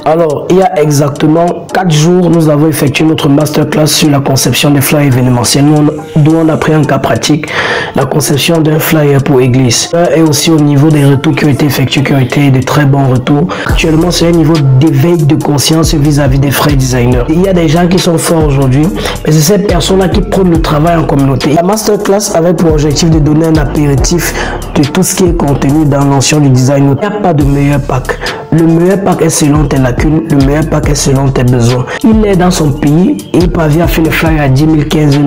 Alors, il y a exactement 4 jours, nous avons effectué notre masterclass sur la conception des flyers événementiels, d'où on a pris un cas pratique, la conception d'un flyer pour église. Et aussi au niveau des retours qui ont été effectués, qui ont été de très bons retours. Actuellement, c'est un niveau d'éveil de conscience vis-à-vis des frères designers. Il y a des gens qui sont forts aujourd'hui, mais c'est ces personnes-là qui prennent le travail en communauté. La masterclass avait pour objectif de donner un apéritif de tout ce qui est contenu dans l'ensemble du design. Il n'y a pas de meilleur pack. Le meilleur pack est selon tes lacunes, le meilleur pack est selon tes besoins. Il est dans son pays et il parvient à faire le flyer à 10 000, 15 000.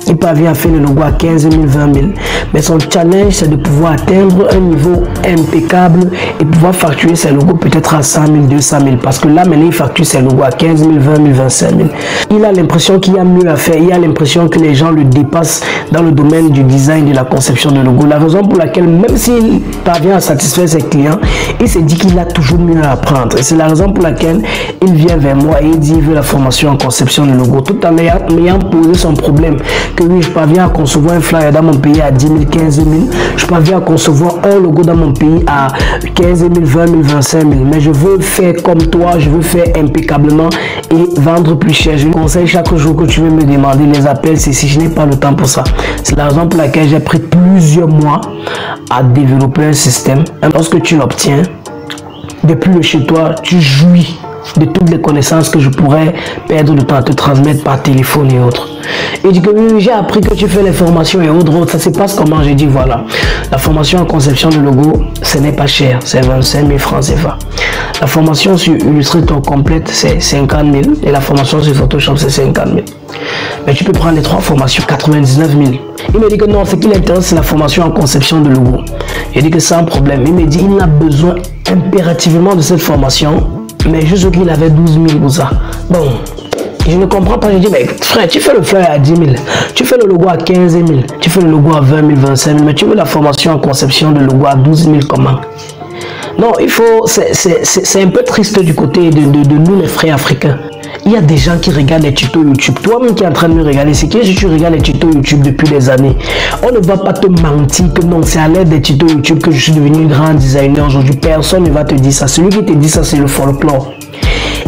Il parvient à faire le logo à 15 000, 20 000. Mais son challenge, c'est de pouvoir atteindre un niveau impeccable et pouvoir facturer ses logos peut-être à 100 000, 200 000. Parce que là, maintenant, il facture ses logos à 15 000, 20 000, 25 000. Il a l'impression qu'il y a mieux à faire. Il a l'impression que les gens le dépassent dans le domaine du design, de la conception de logo. La raison pour laquelle, même s'il parvient à satisfaire ses clients, il se dit qu'il a toujours mieux à apprendre. Et c'est la raison pour laquelle il vient vers moi et il dit qu'il veut la formation en conception de logo. Tout en ayant posé son problème. Que oui, je parviens à concevoir un flyer dans mon pays à 10 000, 15 000. Je parviens à concevoir un logo dans mon pays à 15 000, 20 000, 25 000. Mais je veux faire comme toi, je veux faire impeccablement et vendre plus cher. Je conseille chaque jour que tu veux me demander les appels, c'est si je n'ai pas le temps pour ça. C'est la raison pour laquelle j'ai pris plusieurs mois à développer un système. Lorsque tu l'obtiens, depuis le chez toi, tu jouis de toutes les connaissances que je pourrais perdre le temps à te transmettre par téléphone et autres. Et du coup, j'ai appris que tu fais les formations et autres, ça se passe comment? J'ai dit voilà, la formation en conception de logo, ce n'est pas cher, c'est 25 000 francs CFA. La formation sur Illustrator complète, c'est 50 000 et la formation sur Photoshop, c'est 50 000. Mais tu peux prendre les 3 formations, 99 000. Il me dit que non, ce qui l'intéresse, c'est la formation en conception de logo. J'ai dit que c'est un problème. Il me dit il a besoin impérativement de cette formation, mais juste qu'il avait 12 000 pour ça. Bon, je ne comprends pas. Je dis, mais frère, tu fais le flyer à 10 000, tu fais le logo à 15 000, tu fais le logo à 20 000, 25 000, mais tu veux la formation en conception de logo à 12 000 comment? Non, il faut, c'est un peu triste du côté de nous les frères africains. Il y a des gens qui regardent les tutos YouTube. Toi-même qui es en train de me regarder, c'est que si tu regardes les tutos YouTube depuis des années, on ne va pas te mentir que non, c'est à l'aide des tutos YouTube que je suis devenu grand designer aujourd'hui. Personne ne va te dire ça. Celui qui te dit ça, c'est le folklore.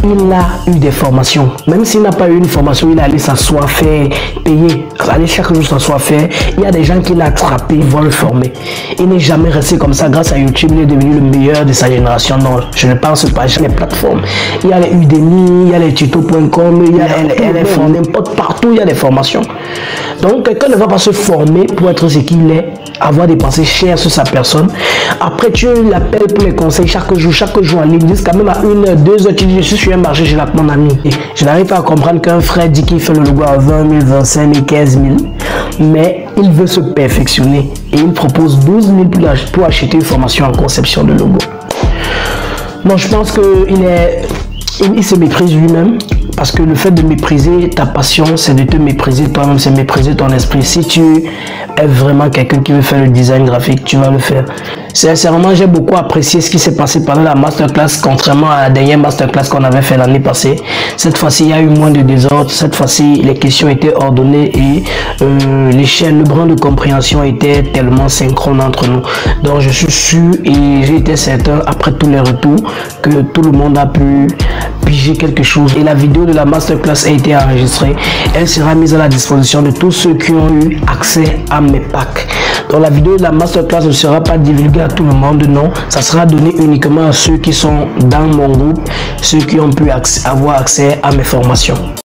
Il a eu des formations. Même s'il n'a pas eu une formation, il est allé s'asseoir, faire, payer. Aller chaque jour s'asseoir, faire. Il y a des gens qui l'ont attrapé, vont le former. Il n'est jamais resté comme ça. Grâce à YouTube, il est devenu le meilleur de sa génération. Non, je ne pense pas. J'ai les plateformes. Il y a les Udemy, il y a les tutos.com, il y a les formes, n'importe partout, il y a des formations. Donc, quelqu'un ne va pas se former pour être ce qu'il est, avoir des pensées chères sur sa personne. Après, tu l'appelles pour les conseils chaque jour en ligne, jusqu'à même à 1 heure, 2 heures, tu dis, je suis sur un marché, je l'appelle mon ami. Et je n'arrive pas à comprendre qu'un frère dit qu'il fait le logo à 20 000, 25 000, 15 000, mais il veut se perfectionner et il propose 12 000 pour acheter une formation en conception de logo. Bon, je pense qu'il se méprise lui-même. Parce que le fait de mépriser ta passion, c'est de te mépriser toi-même, c'est mépriser ton esprit. Si tu es vraiment quelqu'un qui veut faire le design graphique, tu vas le faire. Sincèrement, j'ai beaucoup apprécié ce qui s'est passé pendant la masterclass, contrairement à la dernière masterclass qu'on avait fait l'année passée. Cette fois-ci, il y a eu moins de désordre. Cette fois-ci, les questions étaient ordonnées et les chaînes, le brin de compréhension était tellement synchrone entre nous. Donc, je suis sûr et j'ai été certain, après tous les retours, que tout le monde a pu piger quelque chose. Et la vidéo de la masterclass a été enregistrée. Elle sera mise à la disposition de tous ceux qui ont eu accès à mes packs. Donc la vidéo de la masterclass ne sera pas divulguée à tout le monde, non. Ça sera donné uniquement à ceux qui sont dans mon groupe, ceux qui ont pu avoir accès à mes formations.